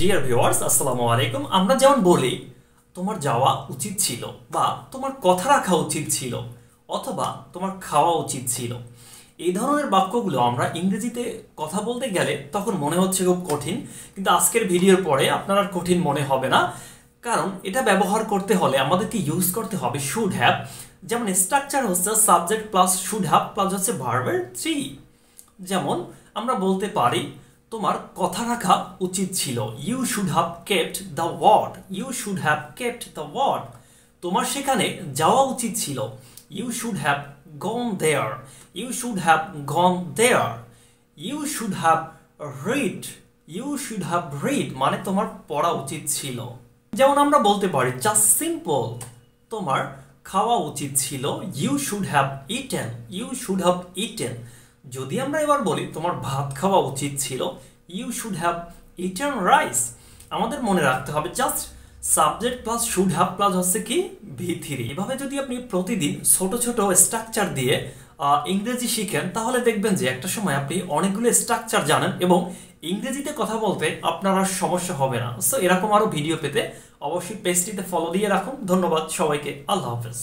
Dear viewers, আসসালামু আলাইকুম। আমরা যেমন বলি তোমার যাওয়া উচিত ছিল, বা তোমার কথা রাখা উচিত ছিল, অথবা তোমার খাওয়া উচিত ছিল, এই ধরনের বাক্যগুলো আমরা ইংরেজিতে কথা বলতে গেলে তখন মনে হচ্ছে খুব কঠিন। কিন্তু আজকের ভিডিওর পরে আপনার আর কঠিন মনে হবে না, কারণ এটা ব্যবহার করতে হলে আমাদেরকে ইউজ করতে হবে শুড হ্যাভ। যেমন স্ট্রাকচার হচ্ছে subject plus should have plus হচ্ছে ভার্বের থ্রি। যেমন আমরা বলতে পারি তোমার কথা রাখা উচিত ছিল, you should have kept the word, you should have kept the word. তোমার সেখানে যাওয়া উচিত ছিল, you should have gone there, you should have gone there. You should have read, you should have read মানে তোমার পড়া উচিত ছিল। যেমন আমরা বলতে পারি জাস্ট সিম্পল, তোমার খাওয়া উচিত ছিল, you should have eaten, you should have eaten. যদি আমরা এবার বলি তোমার ভাত খাওয়া উচিত ছিল, you should have eaten rice. আমাদের মনে রাখতে হবে just subject plus should have plus হচ্ছে কি ভি3। এভাবে যদি আপনি প্রতিদিন ছোট ছোট স্ট্রাকচার দিয়ে ইংরেজি শিখেন, তাহলে দেখবেন যে একটা সময় আপনি অনেকগুলো স্ট্রাকচার জানেন এবং ইংরেজিতে কথা বলতে আপনার আর সমস্যা হবে না। সো এরকম আরো ভিডিও পেতে অবশ্যই পেজটিতে ফলো দিয়ে রাখুন। ধন্যবাদ সবাইকে, আল্লাহ হাফেজ।